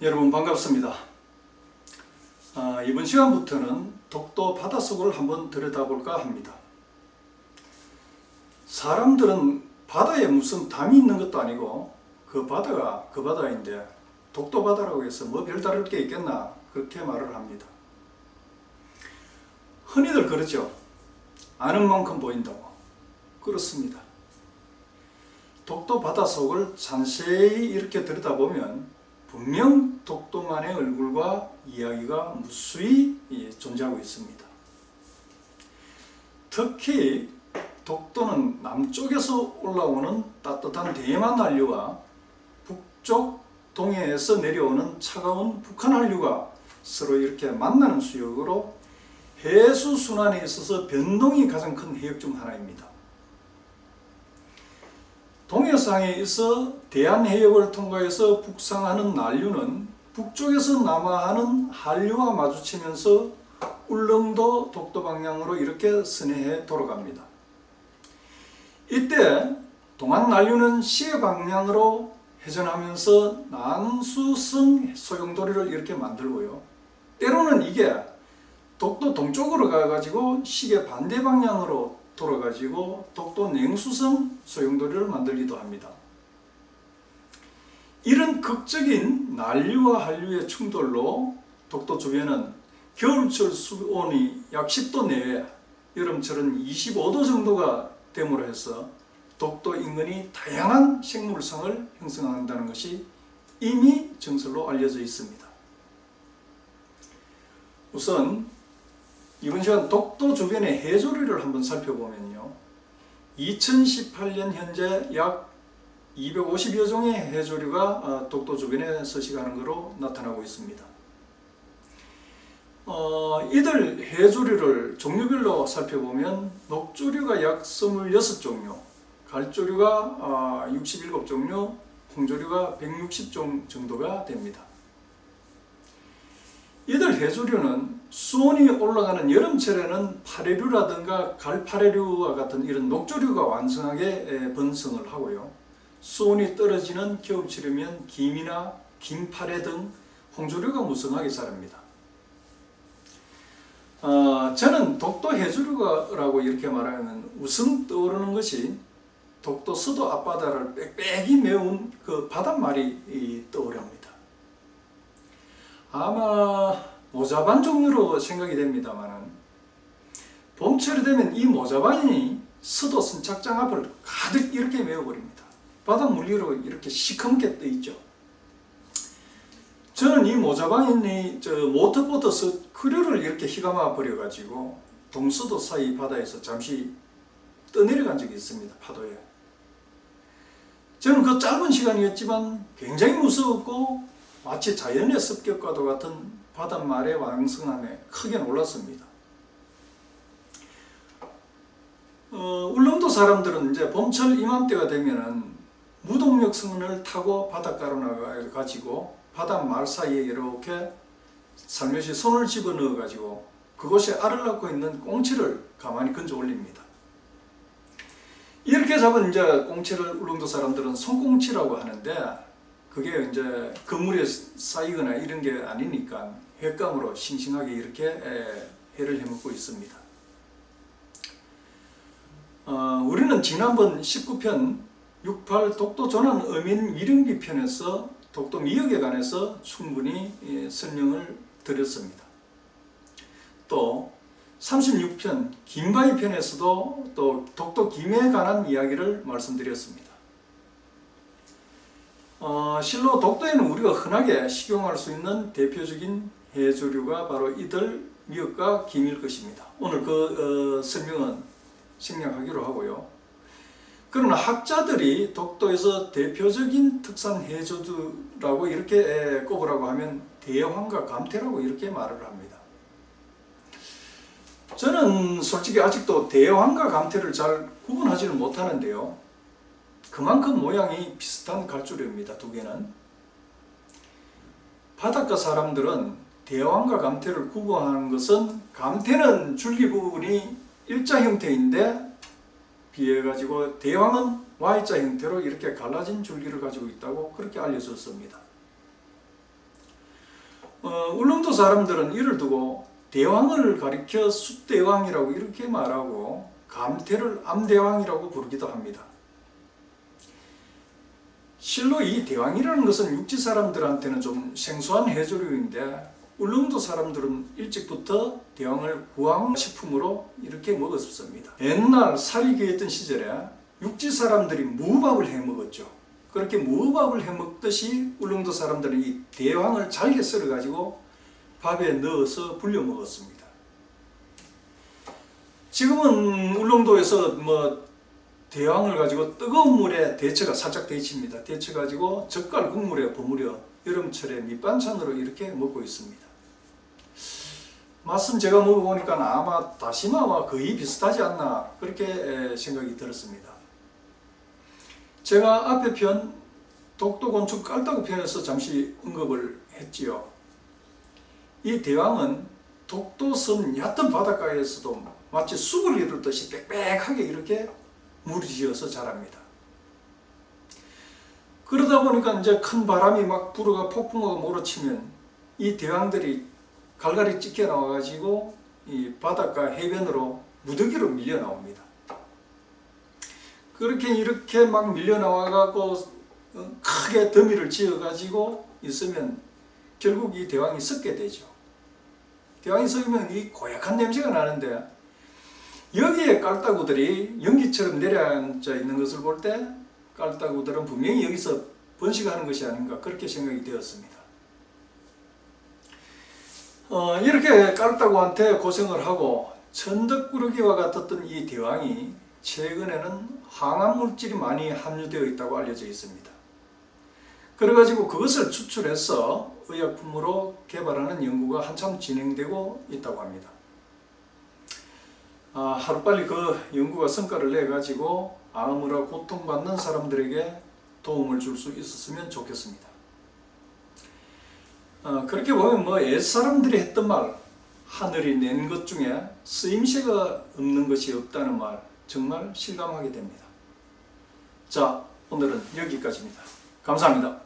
여러분 반갑습니다. 이번 시간부터는 독도 바닷속을 한번 들여다볼까 합니다. 사람들은 바다에 무슨 담이 있는 것도 아니고 그 바다가 그 바다인데 독도 바다라고 해서 뭐 별다를 게 있겠나 그렇게 말을 합니다. 흔히들 그러죠. 아는 만큼 보인다고. 그렇습니다. 독도 바닷속을 자세히 이렇게 들여다보면 분명 독도만의 얼굴과 이야기가 무수히 존재하고 있습니다. 특히 독도는 남쪽에서 올라오는 따뜻한 대만 한류와 북쪽 동해에서 내려오는 차가운 북한 한류가 서로 이렇게 만나는 수역으로 해수 순환에 있어서 변동이 가장 큰 해역 중 하나입니다. 동해상에 있어 대한해역을 통과해서 북상하는 난류는 북쪽에서 남하하는 한류와 마주치면서 울릉도 독도 방향으로 이렇게 선회해 돌아갑니다. 이때 동안 난류는 시해 방향으로 회전하면서 난수성 소용돌이를 이렇게 만들고요. 때로는 이게 독도 동쪽으로 가가지고 시계 반대 방향으로 돌아가지고 독도 냉수성 소용돌이를 만들기도 합니다. 이런 극적인 난류와 한류의 충돌로 독도 주변은 겨울철 수온이 약 10도 내외, 여름철은 25도 정도가 됨으로 해서 독도 인근이 다양한 생물성을 형성한다는 것이 이미 정설로 알려져 있습니다. 우선 이번 시간 독도 주변의 해조류를 한번 살펴보면요. 2018년 현재 약 250여 종의 해조류가 독도 주변에 서식하는 것으로 나타나고 있습니다. 이들 해조류를 종류별로 살펴보면 녹조류가 약 26종류, 갈조류가 67종류, 홍조류가 160종 정도가 됩니다. 이들 해조류는 수온이 올라가는 여름철에는 파래류라든가 갈파래류와 같은 이런 녹조류가 왕성하게 번성을 하고요. 수온이 떨어지는 겨울철이면 김이나 긴파래 등 홍조류가 무성하게 자랍니다. 저는 독도 해조류라고 이렇게 말하면 우선 떠오르는 것이 독도 서도 앞바다를 빽빽이 메운 그 바닷말이 떠오릅니다. 아마 모자반 종류로 생각이 됩니다만 봄철이 되면 이 모자반이 서도 선착장 앞을 가득 이렇게 메워버립니다. 바닷물 위로 이렇게 시커멓게 떠 있죠. 저는 이 모자반이 모터보트 크류를 이렇게 휘감아 버려가지고 동서도 사이 바다에서 잠시 떠내려간 적이 있습니다. 파도에. 저는 그 짧은 시간이었지만 굉장히 무서웠고 마치 자연의 습격과도 같은 바닷말의 왕성함에 크게 놀랐습니다. 울릉도 사람들은 이제 봄철 이맘때가 되면은 무동력 선을 타고 바닷가로 나가가지고 바닷말 사이에 이렇게 살며시 손을 집어넣어 가지고 그곳에 알을 낳고 있는 꽁치를 가만히 건져 올립니다. 이렇게 잡은 이제 꽁치를 울릉도 사람들은 손꽁치라고 하는데 그게 이제 그물에 쌓이거나 이런 게 아니니까 횟감으로 싱싱하게 이렇게 회를 해먹고 있습니다. 우리는 지난번 19편 68 독도 조난 어민 위령비 편에서 독도 미역에 관해서 충분히 설명을 드렸습니다. 또 36편 김바위 편에서도 또 독도 김해에 관한 이야기를 말씀드렸습니다. 실로 독도에는 우리가 흔하게 식용할 수 있는 대표적인 해조류가 바로 이들 미역과 김일 것입니다. 오늘 그 설명은 생략하기로 하고요. 그러나 학자들이 독도에서 대표적인 특산 해조류라고 이렇게 꼽으라고 하면 대황과 감태라고 이렇게 말을 합니다. 저는 솔직히 아직도 대황과 감태를 잘 구분하지는 못하는데요. 그만큼 모양이 비슷한 갈조류입니다. 두 개는. 바닷가 사람들은 대왕과 감태를 구분하는 것은 감태는 줄기 부분이 일자 형태인데 비해 가지고 대왕은 Y자 형태로 이렇게 갈라진 줄기를 가지고 있다고 그렇게 알려졌습니다. 울릉도 사람들은 이를 두고 대왕을 가리켜 숫대왕이라고 이렇게 말하고 감태를 암대왕이라고 부르기도 합니다. 실로 이 대왕이라는 것은 육지 사람들한테는 좀 생소한 해조류인데 울릉도 사람들은 일찍부터 대왕을 구황식품으로 이렇게 먹었습니다. 옛날 살이 귀했던 시절에 육지 사람들이 무밥을 해 먹었죠. 그렇게 무밥을 해 먹듯이 울릉도 사람들은 이 대왕을 잘게 썰어 가지고 밥에 넣어서 불려 먹었습니다. 지금은 울릉도에서 대왕을 가지고 뜨거운 물에 데쳐가 살짝 데칩니다. 데쳐 가지고 젓갈 국물에 버무려 여름철에 밑반찬으로 이렇게 먹고 있습니다. 맛은 제가 먹어보니까 아마 다시마와 거의 비슷하지 않나 그렇게 생각이 들었습니다. 제가 앞에 편 독도곤충 깔따구 편에서 잠시 언급을 했지요. 이 대왕은 독도섬 얕은 바닷가에서도 마치 숲을 이루듯이 빽빽하게 이렇게 물이 지어서 자랍니다. 그러다 보니까 이제 큰 바람이 막 불어가 폭풍우가 몰아치면 이 대왕들이 갈갈이 찢겨 나와가지고 이 바닷가 해변으로 무더기로 밀려 나옵니다. 그렇게 이렇게 막 밀려 나와가고 크게 더미를 지어가지고 있으면 결국 이 대왕이 썩게 되죠. 대왕이 썩으면 이 고약한 냄새가 나는데 여기에 깔따구들이 연기처럼 내려앉아 있는 것을 볼 때 깔따구들은 분명히 여기서 번식하는 것이 아닌가 그렇게 생각이 되었습니다. 이렇게 깔따구한테 고생을 하고 천덕꾸러기와 같았던 이 대왕이 최근에는 항암물질이 많이 함유되어 있다고 알려져 있습니다. 그래가지고 그것을 추출해서 의약품으로 개발하는 연구가 한참 진행되고 있다고 합니다. 하루빨리 그 연구가 성과를 내가지고 암으로 고통받는 사람들에게 도움을 줄 수 있었으면 좋겠습니다. 그렇게 보면 옛사람들이 했던 말, 하늘이 낸 것 중에 쓰임새가 없는 것이 없다는 말 정말 실감하게 됩니다. 자, 오늘은 여기까지입니다. 감사합니다.